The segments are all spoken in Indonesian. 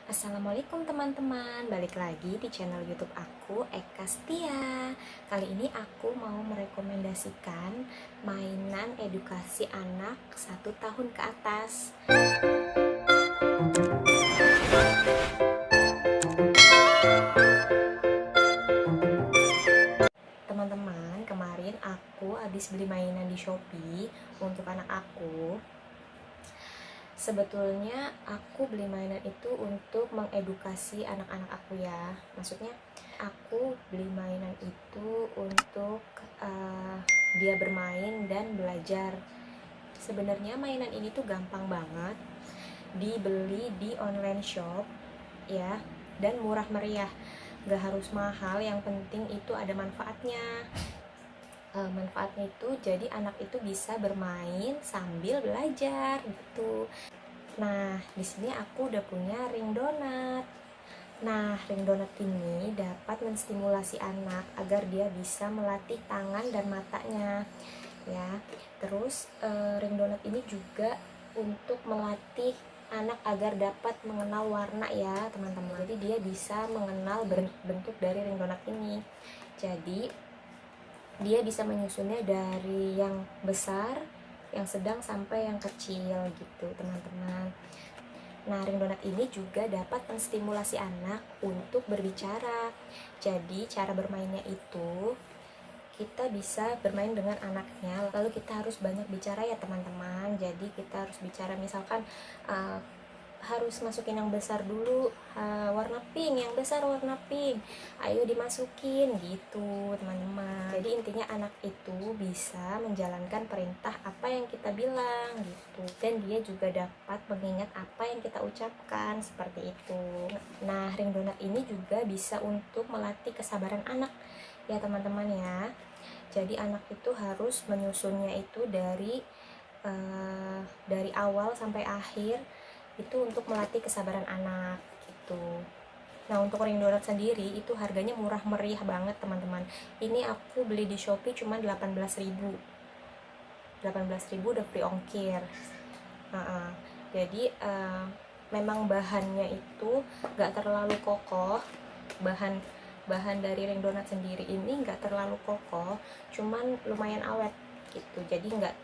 Assalamualaikum teman-teman, balik lagi di channel YouTube aku, Eka Setia. Kali ini aku mau merekomendasikan mainan edukasi anak 1 tahun ke atas. Teman-teman, kemarin aku habis beli mainan di Shopee untuk anak aku. Sebetulnya aku beli mainan itu untuk mengedukasi anak-anak aku ya. Maksudnya aku beli mainan itu untuk dia bermain dan belajar. Sebenarnya mainan ini tuh gampang banget dibeli di online shop ya, dan murah meriah. Gak harus mahal, yang penting itu ada manfaatnya. Manfaatnya itu jadi anak itu bisa bermain sambil belajar gitu. Nah, di sini aku udah punya ring donat. Nah, ring donat ini dapat menstimulasi anak agar dia bisa melatih tangan dan matanya, ya. Terus ring donat ini juga untuk melatih anak agar dapat mengenal warna ya, teman-teman. Jadi dia bisa mengenal bentuk dari ring donat ini. Jadi dia bisa menyusunnya dari yang besar, yang sedang sampai yang kecil gitu, teman-teman. Nah, ring donat ini juga dapat menstimulasi anak untuk berbicara. Jadi, cara bermainnya itu kita bisa bermain dengan anaknya, lalu kita harus banyak bicara ya teman-teman. Jadi kita harus bicara, misalkan harus masukin yang besar dulu, warna pink, yang besar warna pink, ayo dimasukin gitu teman-teman. Jadi intinya anak itu bisa menjalankan perintah apa yang kita bilang gitu, dan dia juga dapat mengingat apa yang kita ucapkan, seperti itu. Nah, ring donat ini juga bisa untuk melatih kesabaran anak ya teman-teman ya. Jadi anak itu harus menyusunnya itu dari awal sampai akhir, itu untuk melatih kesabaran anak gitu. Nah, untuk ring donat sendiri itu harganya murah meriah banget teman-teman. Ini aku beli di Shopee cuma 18.000. 18.000 udah free ongkir. Jadi memang bahannya itu gak terlalu kokoh. Bahan dari ring donat sendiri ini gak terlalu kokoh, cuman lumayan awet gitu. Jadi nggak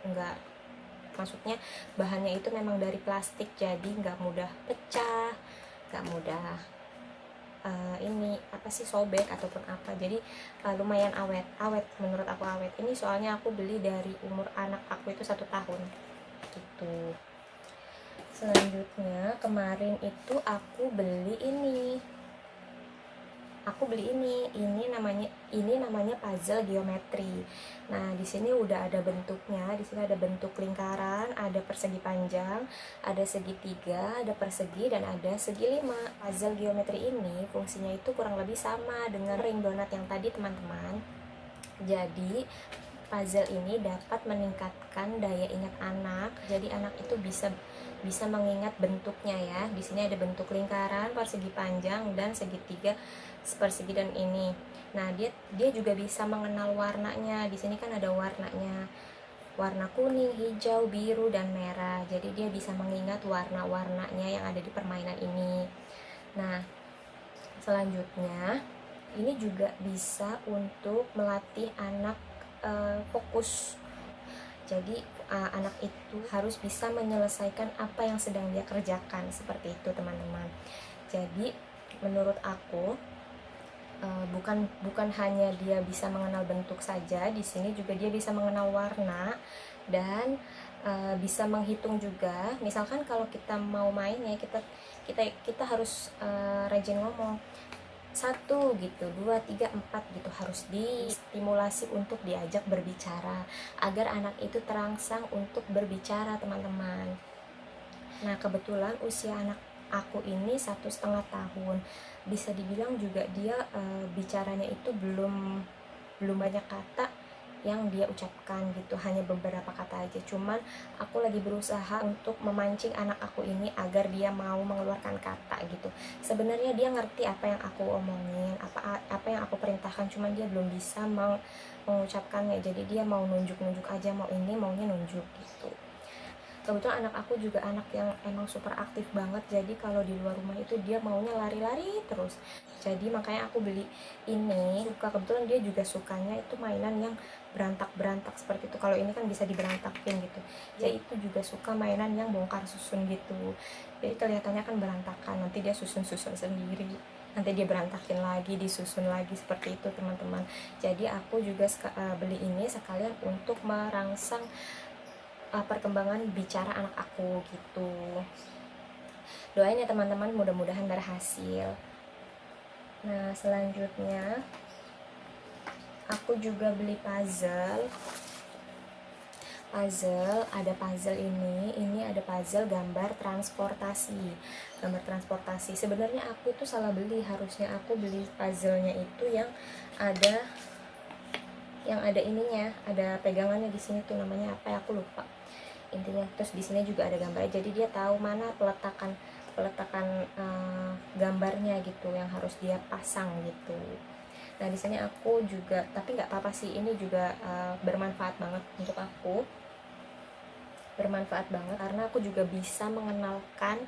maksudnya bahannya itu memang dari plastik, jadi nggak mudah pecah, nggak mudah ini apa sih, sobek ataupun apa. Jadi lumayan awet menurut aku awet. Ini soalnya aku beli dari umur anak aku itu 1 tahun gitu. Selanjutnya kemarin itu aku beli ini namanya puzzle geometri. Nah, di sini udah ada bentuknya. Di sini ada bentuk lingkaran, ada persegi panjang, ada segitiga, ada persegi, dan ada segi 5. Puzzle geometri ini fungsinya itu kurang lebih sama dengan ring donat yang tadi, teman-teman. Jadi puzzle ini dapat meningkatkan daya ingat anak. Jadi anak itu bisa mengingat bentuknya ya. Di sini ada bentuk lingkaran, persegi panjang, dan segitiga, persegi, dan ini. Nah, dia juga bisa mengenal warnanya. Di sini kan ada warnanya. Warna kuning, hijau, biru, dan merah. Jadi dia bisa mengingat warna-warnanya yang ada di permainan ini. Nah, selanjutnya ini juga bisa untuk melatih anak fokus. Jadi anak itu harus bisa menyelesaikan apa yang sedang dia kerjakan, seperti itu teman-teman. Jadi menurut aku bukan hanya dia bisa mengenal bentuk saja, di sini juga dia bisa mengenal warna dan bisa menghitung juga. Misalkan kalau kita mau main ya, kita harus rajin ngomong, 1 gitu, 2, 3, 4 gitu, harus distimulasi untuk diajak berbicara agar anak itu terangsang untuk berbicara, teman-teman. Nah, kebetulan usia anak aku ini 1,5 tahun, bisa dibilang juga dia bicaranya itu belum banyak kata yang dia ucapkan gitu, hanya beberapa kata aja. Cuman aku lagi berusaha untuk memancing anak aku ini agar dia mau mengeluarkan kata gitu. Sebenarnya dia ngerti apa yang aku omongin, apa yang aku perintahkan, cuman dia belum bisa mengucapkannya. Jadi dia mau nunjuk-nunjuk aja, mau ini maunya nunjuk gitu. Kebetulan anak aku juga anak yang emang super aktif banget, jadi kalau di luar rumah itu dia maunya lari-lari terus. Jadi makanya aku beli ini. Kebetulan dia juga sukanya itu mainan yang berantak-berantak seperti itu. Kalau ini kan bisa diberantakin gitu. Dia itu juga suka mainan yang bongkar susun gitu. Jadi kelihatannya kan berantakan, nanti dia susun-susun sendiri. Nanti dia berantakin lagi, disusun lagi, seperti itu teman-teman. Jadi aku juga beli ini sekalian untuk merangsang perkembangan bicara anak aku gitu. Doain ya teman-teman, mudah-mudahan berhasil. Nah selanjutnya aku juga beli puzzle. Ada puzzle ini ada puzzle gambar transportasi. Sebenarnya aku itu salah beli, harusnya aku beli puzzlenya itu yang ada ininya, ada pegangannya di sini tuh, namanya apa ya aku lupa intinya. Terus di sini juga ada gambarnya, jadi dia tahu mana peletakan gambarnya gitu yang harus dia pasang gitu. Nah di sini aku juga, tapi nggak apa-apa sih, ini juga bermanfaat banget untuk aku, karena aku juga bisa mengenalkan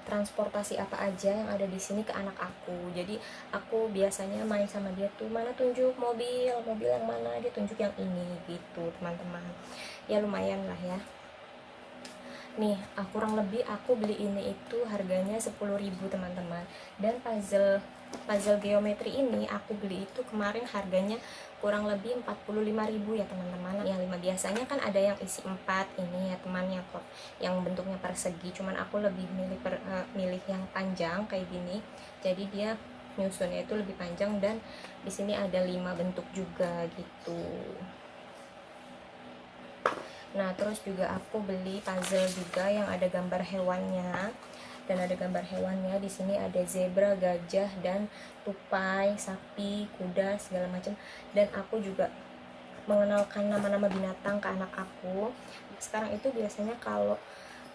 transportasi apa aja yang ada di sini ke anak aku. Jadi aku biasanya main sama dia tuh, mana tunjuk mobil yang mana, dia tunjuk yang ini gitu teman-teman. Ya lumayan lah ya. Nih kurang lebih aku beli ini itu harganya 10.000 teman-teman. Dan puzzle geometri ini aku beli itu kemarin harganya kurang lebih 45.000 ya teman-teman. Yang 5 biasanya kan ada yang isi 4 ini ya temannya kok, yang bentuknya persegi. Cuman aku lebih milih yang panjang kayak gini. Jadi dia nyusunnya itu lebih panjang, dan di sini ada 5 bentuk juga gitu. Nah terus juga aku beli puzzle juga yang ada gambar hewannya, di sini ada zebra, gajah, dan tupai, sapi, kuda, segala macam. Dan aku juga mengenalkan nama-nama binatang ke anak aku. Sekarang itu biasanya kalau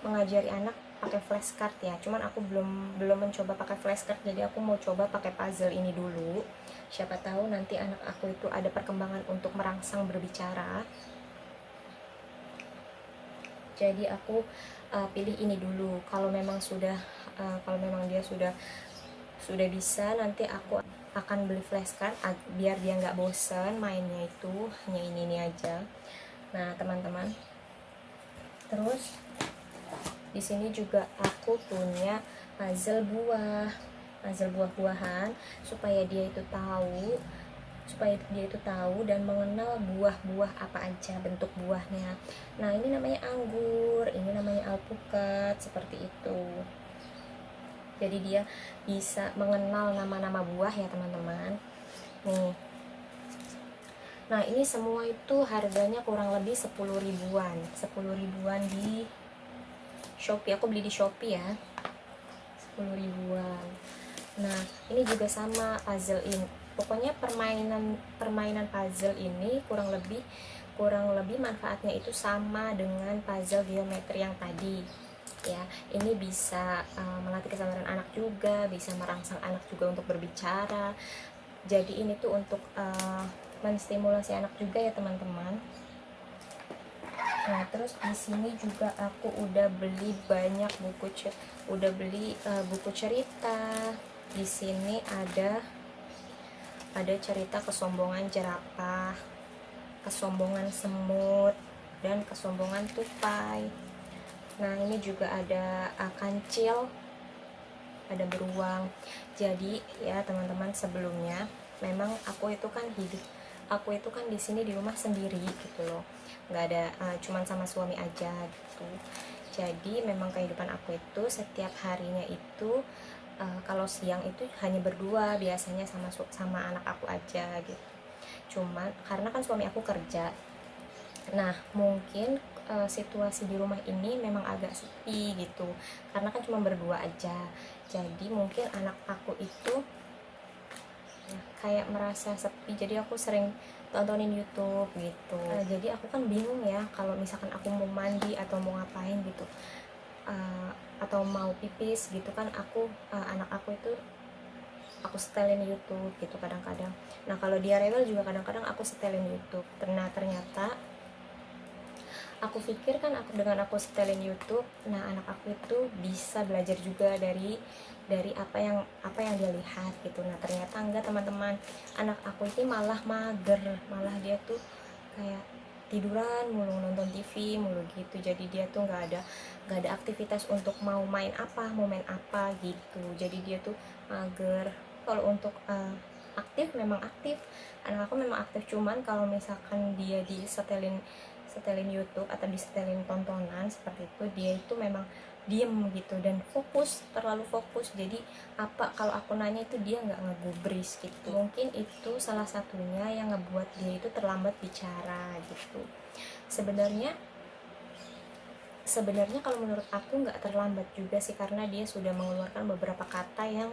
mengajari anak pakai flashcard ya, cuman aku belum mencoba pakai flashcard, jadi aku mau coba pakai puzzle ini dulu. Siapa tahu nanti anak aku itu ada perkembangan untuk merangsang berbicara. Jadi aku pilih ini dulu. Kalau memang dia sudah bisa, nanti aku akan beli flashcard biar dia nggak bosen mainnya itu hanya ini aja. Nah teman-teman, terus di sini juga aku punya puzzle buah-buahan supaya dia itu tahu dan mengenal buah-buah apa aja bentuk buahnya. Nah ini namanya anggur, ini namanya alpukat, seperti itu. Jadi dia bisa mengenal nama-nama buah ya teman-teman. Nih, nah ini semua itu harganya kurang lebih 10 ribuan di Shopee. Aku beli di Shopee ya, 10 ribuan. Nah ini juga sama puzzle ini, pokoknya permainan puzzle ini kurang lebih manfaatnya itu sama dengan puzzle geometri yang tadi ya. Ini bisa melatih kesabaran anak juga, bisa merangsang anak juga untuk berbicara. Jadi ini tuh untuk menstimulasi anak juga ya teman-teman. Nah terus di sini juga aku udah beli banyak buku cerita. Di sini ada cerita kesombongan jerapah, kesombongan semut, dan kesombongan tupai. Nah ini juga ada kancil, ada beruang. Jadi ya teman-teman, sebelumnya memang aku itu kan di sini di rumah sendiri gitu loh, nggak ada cuman sama suami aja gitu. Jadi memang kehidupan aku itu setiap harinya itu kalau siang itu hanya berdua biasanya sama anak aku aja gitu. Cuman karena kan suami aku kerja, nah mungkin situasi di rumah ini memang agak sepi gitu, karena kan cuma berdua aja. Jadi mungkin anak aku itu kayak merasa sepi, jadi aku sering tontonin YouTube gitu. Jadi aku kan bingung ya kalau misalkan aku mau mandi atau mau ngapain gitu, atau mau pipis gitu kan, anak aku itu aku setelin YouTube gitu kadang-kadang. Nah kalau dia rewel juga kadang-kadang aku setelin YouTube. Ternyata Aku pikir kan dengan aku setelin YouTube, nah anak aku itu bisa belajar juga dari apa yang dia lihat gitu. Nah ternyata enggak teman-teman, anak aku ini malah mager, malah dia tuh kayak tiduran mulu, nonton TV mulu gitu. Jadi dia tuh nggak ada aktivitas untuk mau main apa gitu. Jadi dia tuh mager. Kalau untuk aktif, memang aktif, anak aku memang aktif, cuman kalau misalkan dia disetelin setelin YouTube atau disetelin tontonan seperti itu, dia itu memang diem gitu dan fokus, terlalu fokus. Jadi kalau aku nanya itu dia nggak ngegubris gitu. Mungkin itu salah satunya yang ngebuat dia itu terlambat bicara gitu. sebenarnya sebenarnya kalau menurut aku nggak terlambat juga sih, karena dia sudah mengeluarkan beberapa kata yang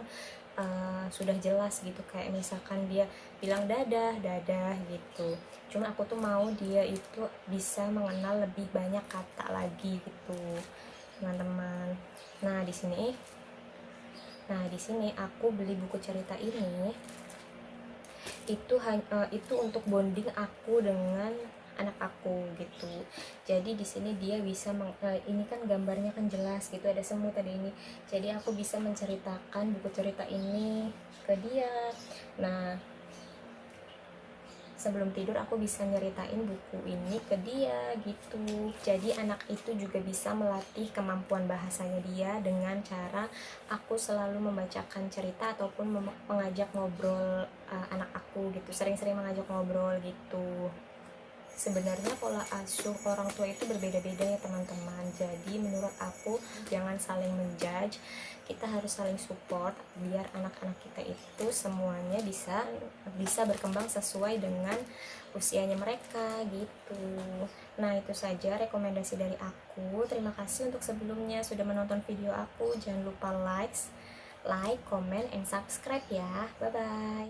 sudah jelas gitu, kayak misalkan dia bilang dadah dadah gitu. Cuma aku tuh mau dia itu bisa mengenal lebih banyak kata lagi gitu, teman-teman. Nah di sini aku beli buku cerita ini itu untuk bonding aku dengan anak aku gitu. Jadi di sini dia bisa ini kan gambarnya kan jelas gitu, ada semut tadi ini. Jadi aku bisa menceritakan buku cerita ini ke dia. Nah, sebelum tidur aku bisa nyeritain buku ini ke dia gitu. Jadi anak itu juga bisa melatih kemampuan bahasanya dia dengan cara aku selalu membacakan cerita ataupun mengajak ngobrol anak aku gitu, sering-sering mengajak ngobrol gitu. Sebenarnya pola asuh orang tua itu berbeda-beda ya teman-teman. Jadi menurut aku jangan saling menjudge, kita harus saling support biar anak-anak kita itu semuanya bisa berkembang sesuai dengan usianya mereka gitu. Nah itu saja rekomendasi dari aku. Terima kasih untuk sebelumnya sudah menonton video aku. Jangan lupa like, comment, and subscribe ya. Bye bye.